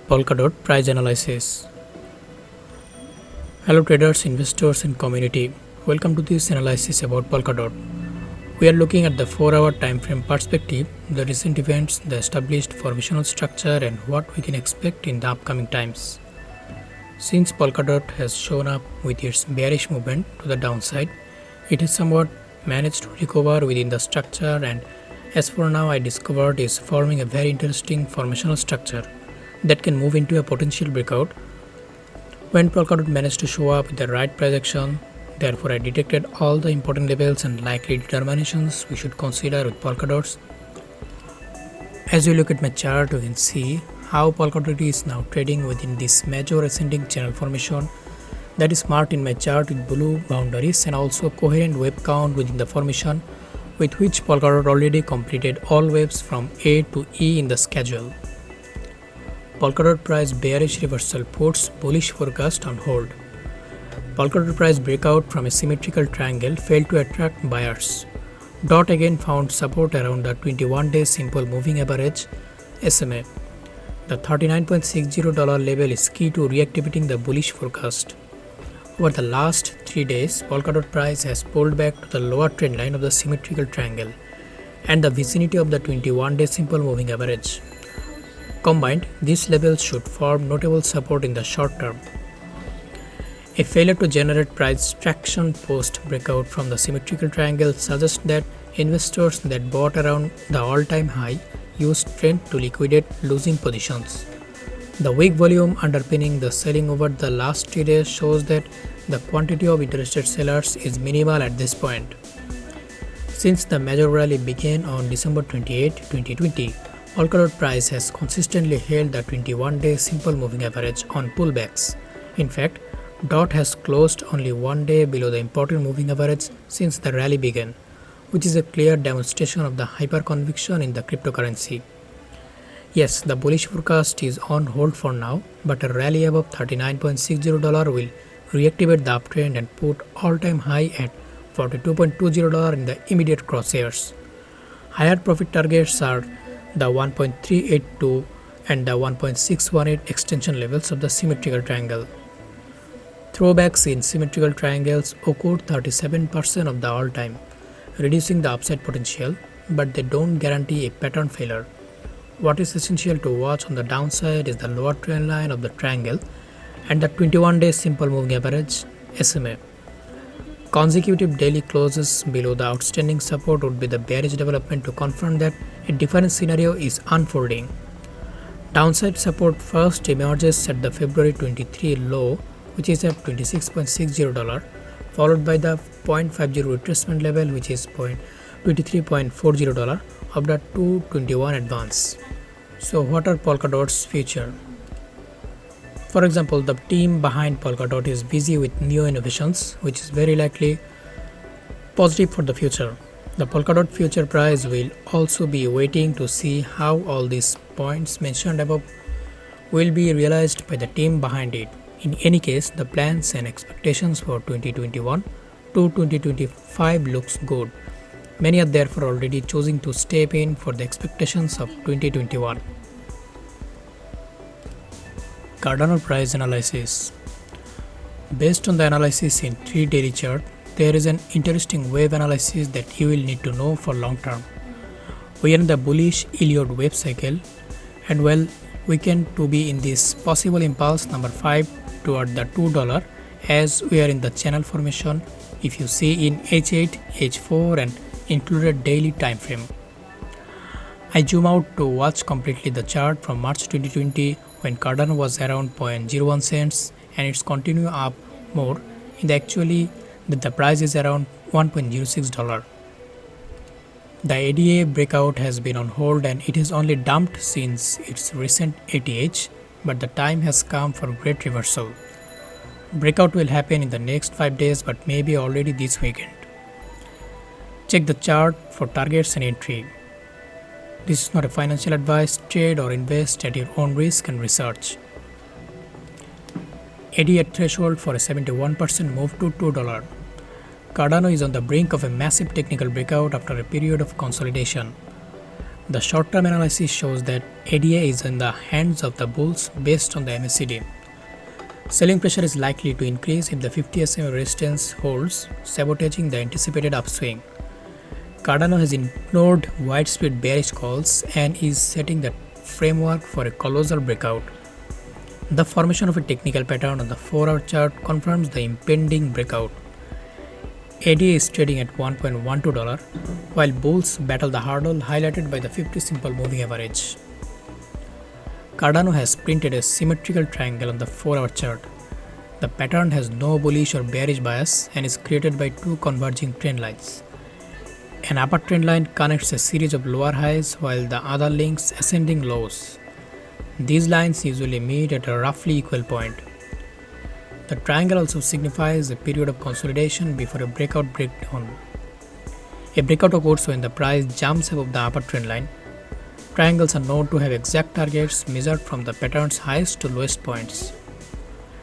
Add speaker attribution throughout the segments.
Speaker 1: Polkadot price analysis. Hello traders, investors and community. Welcome to this analysis about Polkadot. We are looking at the 4-hour time frame perspective, the recent events, the established formational structure and what we can expect in the upcoming times. Since Polkadot has shown up with its bearish movement to the downside, it has somewhat managed to recover within the structure, and as for now I discovered is forming a very interesting formational structure that can move into a potential breakout when Polkadot managed to show up with the right price action. Therefore, I detected all the important levels and likely determinations we should consider with Polkadot. As you look at my chart, you can see how Polkadot is now trading within this major ascending channel formation that is marked in my chart with blue boundaries and also coherent wave count within the formation, with which Polkadot already completed all waves from A to E in the schedule. Polkadot price bearish reversal puts bullish forecast on hold. Polkadot price breakout from a symmetrical triangle failed to attract buyers. DOT again found support around the 21-day simple moving average SMA. The $39.60 level is key to reactivating the bullish forecast. Over the last 3 days, Polkadot price has pulled back to the lower trend line of the symmetrical triangle and the vicinity of the 21-day simple moving average. Combined, these levels should form notable support in the short term. A failure to generate price traction post breakout from the symmetrical triangle suggests that investors that bought around the all-time high used trend to liquidate losing positions. The weak volume underpinning the selling over the last 3 days shows that the quantity of interested sellers is minimal at this point. Since the major rally began on December 28, 2020, Polkadot price has consistently held the 21-day simple moving average on pullbacks. In fact, DOT has closed only 1 day below the important moving average since the rally began, which is a clear demonstration of the hyper-conviction in the cryptocurrency. Yes, the bullish forecast is on hold for now, but a rally above $39.60 will reactivate the uptrend and put all-time high at $42.20 in the immediate crosshairs. Higher profit targets are the 1.382 and the 1.618 extension levels of the symmetrical triangle. Throwbacks in symmetrical triangles occurred 37% of the all-time, reducing the upside potential, but they don't guarantee a pattern failure. What is essential to watch on the downside is the lower trend line of the triangle and the 21-day simple moving average SMA. Consecutive daily closes below the outstanding support would be the bearish development to confirm that a different scenario is unfolding. Downside support first emerges at the February 23 low, which is at $26.60, followed by the 0.50 retracement level, which is $23.40 of the 221 advance. So what are Polkadot's future? For example, the team behind Polkadot is busy with new innovations, which is very likely positive for the future. The Polkadot future price will also be waiting to see how all these points mentioned above will be realized by the team behind it. In any case, the plans and expectations for 2021 to 2025 looks good. Many are therefore already choosing to step in for the expectations of 2021. Cardano price analysis. Based on the analysis in 3 daily chart, there is an interesting wave analysis that you will need to know for long term. We are in the bullish earliar wave cycle, and well, we can to be in this possible impulse number 5 toward the $2 as we are in the channel formation if you see in H8, H4 and included daily time frame. I zoom out to watch completely the chart from March 2020 when Cardano was around 0.01 cents and it's continue up more in the actually that the price is around $1.06. The ADA breakout has been on hold and it has only dumped since its recent ATH, but the time has come for great reversal. Breakout will happen in the next 5 days, but maybe already this weekend. Check the chart for targets and entry. This is not a financial advice. Trade or invest at your own risk and research. ADA threshold for a 71% move to $2. Cardano is on the brink of a massive technical breakout after a period of consolidation. The short-term analysis shows that ADA is in the hands of the bulls based on the MACD. Selling pressure is likely to increase if the 50 SMA resistance holds, sabotaging the anticipated upswing. Cardano has ignored widespread bearish calls and is setting the framework for a colossal breakout. The formation of a technical pattern on the 4-hour chart confirms the impending breakout. ADA is trading at $1.12, while bulls battle the hurdle highlighted by the 50 simple moving average. Cardano has printed a symmetrical triangle on the 4-hour chart. The pattern has no bullish or bearish bias and is created by two converging trend lines. An upper trend line connects a series of lower highs while the other links ascending lows. These lines usually meet at a roughly equal point. The triangle also signifies a period of consolidation before a breakout breakdown. A breakout occurs when the price jumps above the upper trend line. Triangles are known to have exact targets measured from the pattern's highest to lowest points.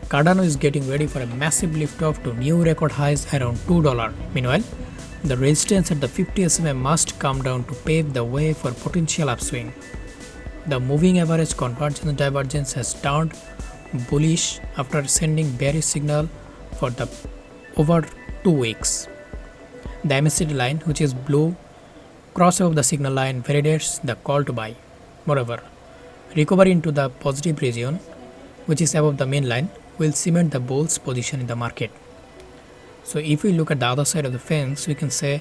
Speaker 1: Cardano is getting ready for a massive liftoff to new record highs around $2. Meanwhile, the resistance at the 50 SMA must come down to pave the way for potential upswing. The moving average convergence and divergence has turned bullish after sending bearish signal for the over 2 weeks. The MACD line, which is blue, cross above the signal line validates the call to buy. Moreover, recovery into the positive region, which is above the main line, will cement the bull's position in the market. So if we look at the other side of the fence, we can say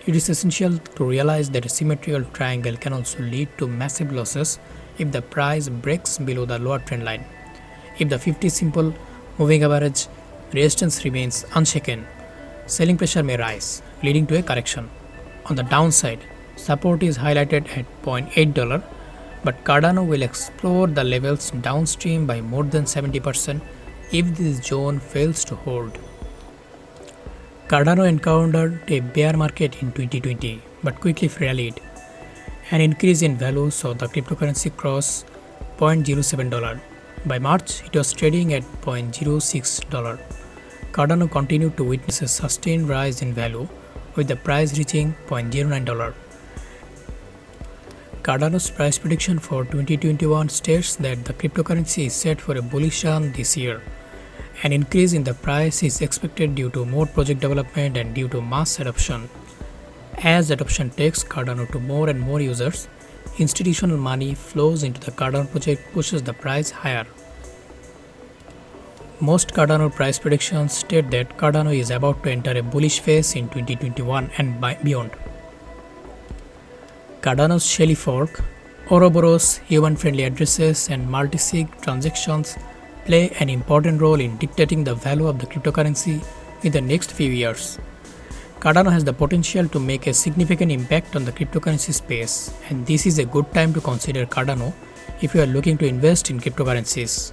Speaker 1: it is essential to realize that a symmetrical triangle can also lead to massive losses if the price breaks below the lower trend line. If the 50 simple moving average resistance remains unshaken, selling pressure may rise, leading to a correction. On the downside, support is highlighted at $0.8, but Cardano will explore the levels downstream by more than 70% if this zone fails to hold. Cardano encountered a bear market in 2020 but quickly rallied. An increase in value saw the cryptocurrency cross $0.07. By March, it was trading at $0.06. Cardano continued to witness a sustained rise in value, with the price reaching $0.09. Cardano's price prediction for 2021 states that the cryptocurrency is set for a bullish run this year. An increase in the price is expected due to more project development and due to mass adoption. As adoption takes Cardano to more and more users, institutional money flows into the Cardano project, pushes the price higher. Most Cardano price predictions state that Cardano is about to enter a bullish phase in 2021 and beyond. Cardano's Shelly fork, Ouroboros, human-friendly addresses, and multi-sig transactions play an important role in dictating the value of the cryptocurrency in the next few years. Cardano has the potential to make a significant impact on the cryptocurrency space, and this is a good time to consider Cardano if you are looking to invest in cryptocurrencies.